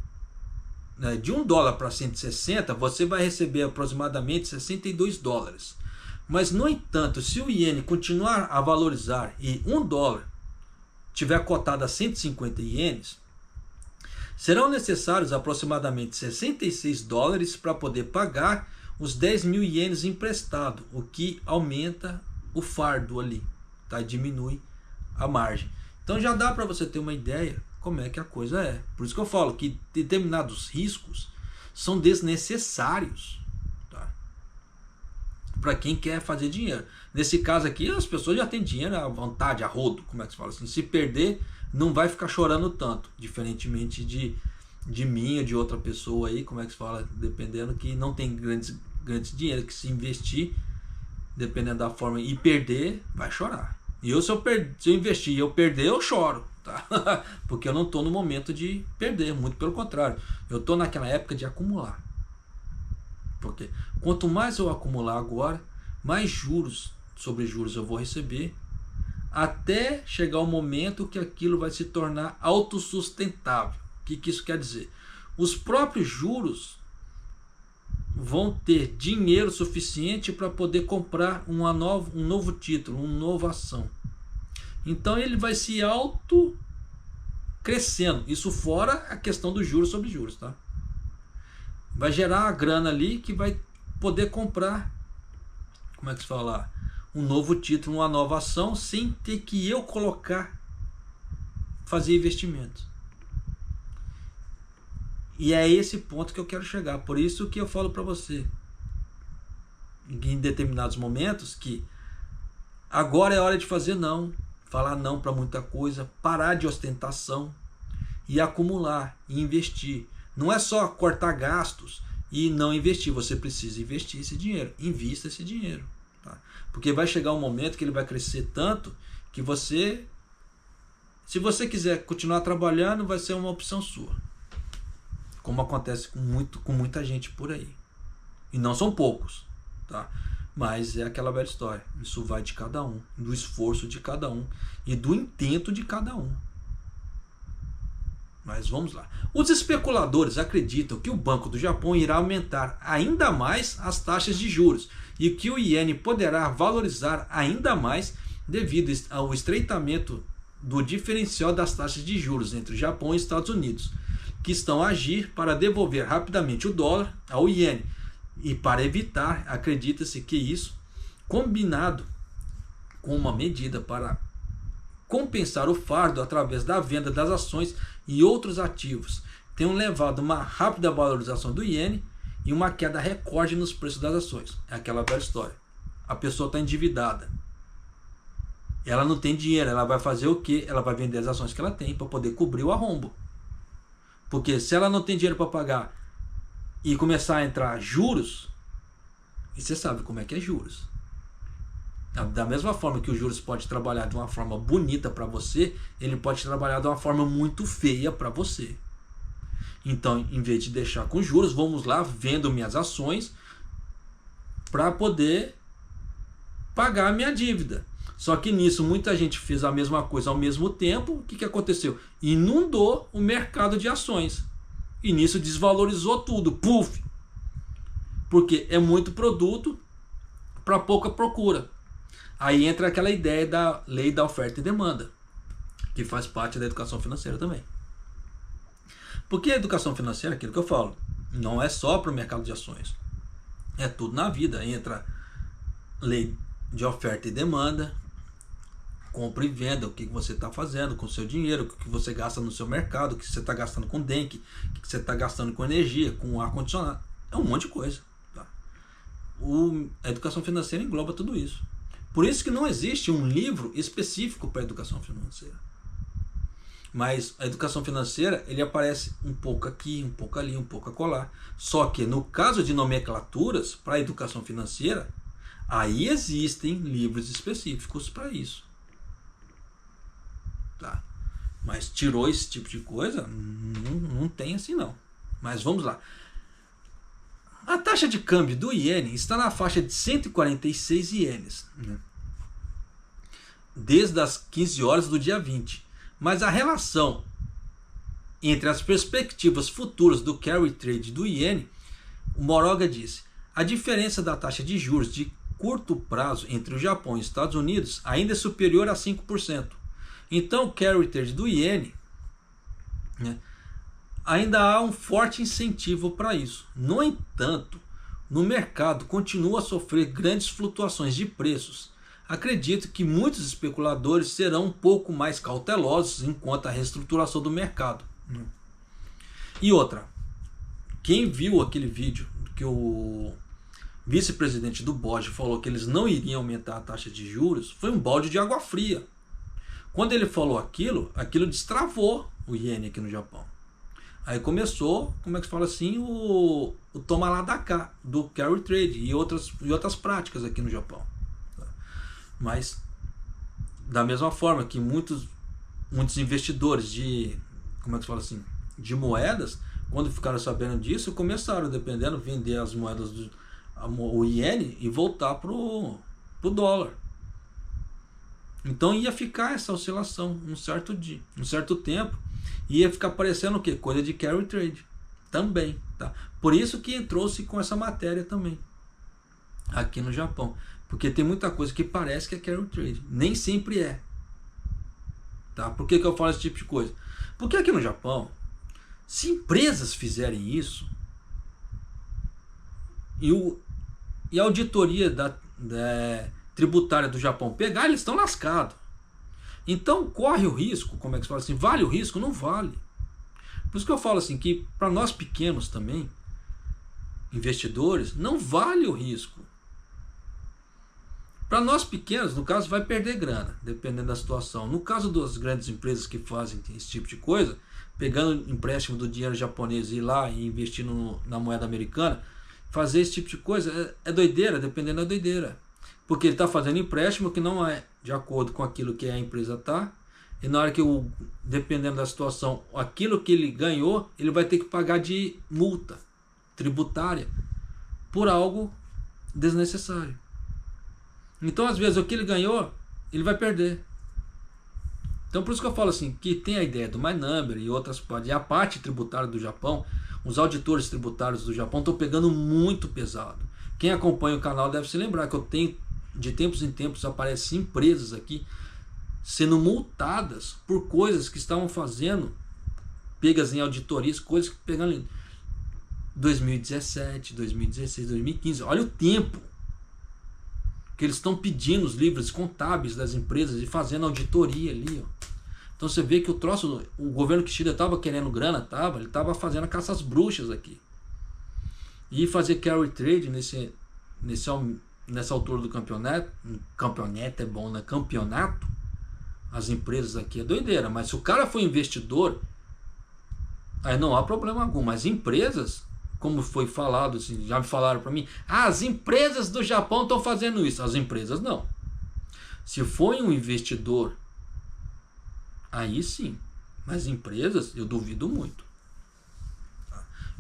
de $1 para 160, você vai receber aproximadamente 62 dólares. Mas, no entanto, se o iene continuar a valorizar e $1 tiver cotado a 150 ienes, serão necessários aproximadamente 66 dólares para poder pagar os 10 mil ienes emprestado, o que aumenta o fardo ali, tá? Diminui a margem. Então já dá para você ter uma ideia como é que a coisa é. Por isso que eu falo que determinados riscos são desnecessários, tá? Para quem quer fazer dinheiro. Nesse caso aqui, as pessoas já têm dinheiro à vontade, a rodo, como é que se fala assim. Se perder, não vai ficar chorando tanto, diferentemente de mim ou de outra pessoa aí, como é que se fala, dependendo, que não tem grandes dinheiro, que se investir, dependendo da forma, e perder, vai chorar. E se eu investir e eu perder, eu choro, tá? Porque eu não estou no momento de perder, muito pelo contrário, eu estou naquela época de acumular. Porque quanto mais eu acumular agora, mais juros sobre juros eu vou receber, até chegar o momento que aquilo vai se tornar autossustentável. O que isso quer dizer? Os próprios juros vão ter dinheiro suficiente para poder comprar um novo título, uma nova ação. Então ele vai se auto crescendo. Isso fora a questão dos juros sobre juros, tá? Vai gerar a grana ali que vai poder comprar, como é que se fala, um novo título, uma nova ação, sem ter que eu fazer investimentos. E é esse ponto que eu quero chegar. Por isso que eu falo para você, em determinados momentos, que agora é hora de fazer não, falar não para muita coisa, parar de ostentação e acumular e investir. Não é só cortar gastos e não investir, você precisa investir esse dinheiro, invista esse dinheiro, tá? Porque vai chegar um momento que ele vai crescer tanto que você, se você quiser continuar trabalhando, vai ser uma opção sua, como acontece com muita gente por aí, e não são poucos, tá? Mas é aquela velha história, isso vai de cada um, do esforço de cada um e do intento de cada um. Mas vamos lá. Os especuladores acreditam que o Banco do Japão irá aumentar ainda mais as taxas de juros e que o iene poderá valorizar ainda mais devido ao estreitamento do diferencial das taxas de juros entre o Japão e os Estados Unidos, que estão a agir para devolver rapidamente o dólar ao iene. E para evitar, acredita-se que isso, combinado com uma medida para compensar o fardo através da venda das ações e outros ativos, tenham levado a uma rápida valorização do iene e uma queda recorde nos preços das ações. É aquela velha história. A pessoa está endividada. Ela não tem dinheiro, ela vai fazer o quê? Ela vai vender as ações que ela tem para poder cobrir o arrombo. Porque se ela não tem dinheiro para pagar e começar a entrar juros, e você sabe como é que é juros. Da mesma forma que os juros pode trabalhar de uma forma bonita para você, ele pode trabalhar de uma forma muito feia para você. Então, em vez de deixar com juros, vamos lá, vendo minhas ações para poder pagar a minha dívida. Só que nisso muita gente fez a mesma coisa ao mesmo tempo. O que aconteceu? Inundou o mercado de ações. E nisso desvalorizou tudo. Puf! Porque é muito produto para pouca procura. Aí entra aquela ideia da lei da oferta e demanda, que faz parte da educação financeira também. Porque a educação financeira, aquilo que eu falo, não é só para o mercado de ações. É tudo na vida. Entra lei de oferta e demanda, compra e venda, o que você está fazendo com o seu dinheiro, o que você gasta no seu mercado, o que você está gastando com dengue, o que você está gastando com energia, com ar-condicionado. É um monte de coisa. Tá? A educação financeira engloba tudo isso. Por isso que não existe um livro específico para a educação financeira. Mas a educação financeira, ele aparece um pouco aqui, um pouco ali, um pouco acolá. Só que no caso de nomenclaturas para a educação financeira, aí existem livros específicos para isso. Tá? Mas tirou esse tipo de coisa, não tem assim não. Mas vamos lá. A taxa de câmbio do iene está na faixa de 146 ienes, né? Desde as 15 horas do dia 20. Mas a relação entre as perspectivas futuras do carry trade do iene, o Moroga disse, a diferença da taxa de juros de curto prazo entre o Japão e os Estados Unidos ainda é superior a 5%. Então o carry trade do iene, né, ainda há um forte incentivo para isso. No entanto, no mercado continua a sofrer grandes flutuações de preços. Acredito que muitos especuladores serão um pouco mais cautelosos enquanto a reestruturação do mercado. E outra, quem viu aquele vídeo que o vice-presidente do BOJ falou que eles não iriam aumentar a taxa de juros, foi um balde de água fria. Quando ele falou aquilo destravou o iene aqui no Japão. Aí começou, como é que se fala assim, o toma lá da cá, do carry trade e outras práticas aqui no Japão. Mas, da mesma forma que muitos investidores de, como é que se fala assim, de moedas, quando ficaram sabendo disso, começaram, dependendo, vender as moedas, o iene e voltar pro dólar. Então ia ficar essa oscilação um certo tempo, e ia ficar parecendo o quê? Coisa de carry trade também, tá? Por isso que entrou-se com essa matéria também aqui no Japão, porque tem muita coisa que parece que é carry trade, nem sempre é, tá? Por que eu falo esse tipo de coisa? Porque aqui no Japão, se empresas fizerem isso e a auditoria tributária do Japão pegar, eles estão lascados. Então corre o risco, como é que se fala assim, vale o risco? Não vale. Por isso que eu falo assim, que para nós pequenos também, investidores, não vale o risco. Para nós pequenos, no caso, vai perder grana, dependendo da situação. No caso das grandes empresas que fazem esse tipo de coisa, pegando empréstimo do dinheiro japonês e ir lá e investindo na moeda americana, fazer esse tipo de coisa é doideira, dependendo da doideira. Porque ele está fazendo empréstimo que não é de acordo com aquilo que a empresa está, e na hora que, dependendo da situação, aquilo que ele ganhou, ele vai ter que pagar de multa tributária por algo desnecessário. Então, às vezes, o que ele ganhou, ele vai perder. Então, por isso que eu falo assim, que tem a ideia do My Number e outras partes, e a parte tributária do Japão, os auditores tributários do Japão estão pegando muito pesado. Quem acompanha o canal deve se lembrar que eu tenho, de tempos em tempos, aparecem empresas aqui sendo multadas por coisas que estavam fazendo, pegas em auditorias, coisas que pegando em 2017, 2016, 2015. Olha o tempo que eles estão pedindo os livros contábeis das empresas e fazendo auditoria ali, ó. Então você vê que o governo Kishida estava querendo grana, ele estava fazendo a caça às bruxas aqui. E fazer carry trade nessa altura do campeonato é bom, né? Campeonato, as empresas aqui é doideira, mas se o cara for investidor, aí não há problema algum, mas empresas, como foi falado, assim, já me falaram para mim, as empresas do Japão estão fazendo isso. As empresas não. Se for um investidor, aí sim. Mas empresas, eu duvido muito.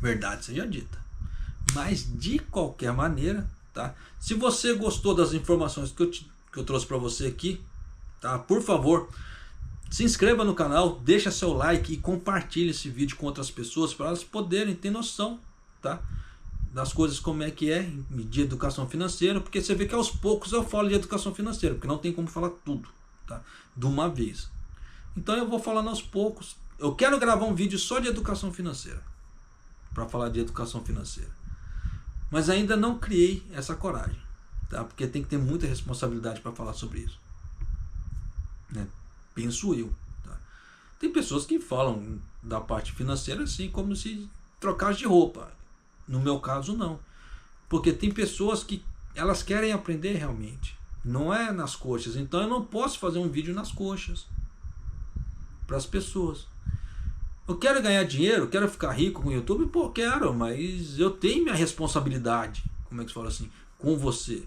Verdade seja dita. Mas de qualquer maneira, tá? Se você gostou das informações que eu trouxe para você aqui, tá? Por favor, se inscreva no canal, deixa seu like e compartilhe esse vídeo com outras pessoas para elas poderem ter noção, tá? Das coisas como é que é de educação financeira, porque você vê que aos poucos eu falo de educação financeira, porque não tem como falar tudo, tá? De uma vez. Então eu vou falando aos poucos. Eu quero gravar um vídeo só de educação financeira, para falar de educação financeira, mas ainda não criei essa coragem, tá? Porque tem que ter muita responsabilidade para falar sobre isso, né? Penso eu, tá? Tem pessoas que falam da parte financeira assim como se trocasse de roupa. No meu caso não, porque tem pessoas que elas querem aprender realmente, não é nas coxas. Então eu não posso fazer um vídeo nas coxas para as pessoas. Eu quero ganhar dinheiro, quero ficar rico com o YouTube, pô, quero, mas eu tenho minha responsabilidade, como é que se fala assim, com você.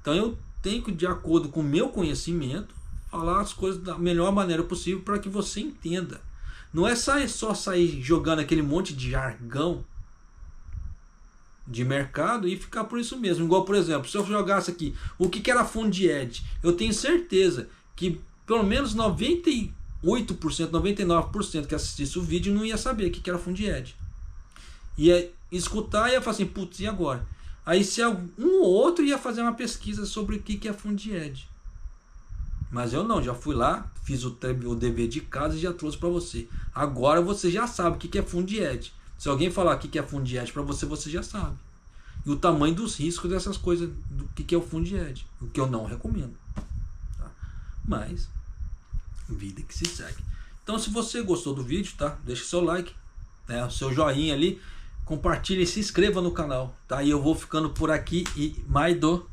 Então eu tenho que, de acordo com o meu conhecimento, falar as coisas da melhor maneira possível para que você entenda. Não é só sair jogando aquele monte de jargão de mercado e ficar por isso mesmo. Igual, por exemplo, se eu jogasse aqui o que era fundo de hedge, eu tenho certeza que pelo menos 98%, 99% que assistisse o vídeo não ia saber o que era fundo de hedge. Ia escutar e ia falar assim, putz, e agora? Aí se um ou outro ia fazer uma pesquisa sobre o que é fundo de hedge. Mas eu não, já fui lá, fiz o dever de casa e já trouxe para você. Agora você já sabe o que é fundo de hedge. Se alguém falar o que é fundo de hedge para você, você já sabe. E o tamanho dos riscos dessas coisas, do que é o fundo de hedge. O que eu não recomendo. Tá? Mas, vida que se segue. Então, se você gostou do vídeo, tá? Deixa seu like, né? O seu joinha ali. Compartilhe e se inscreva no canal. Tá? E eu vou ficando por aqui. E Maido.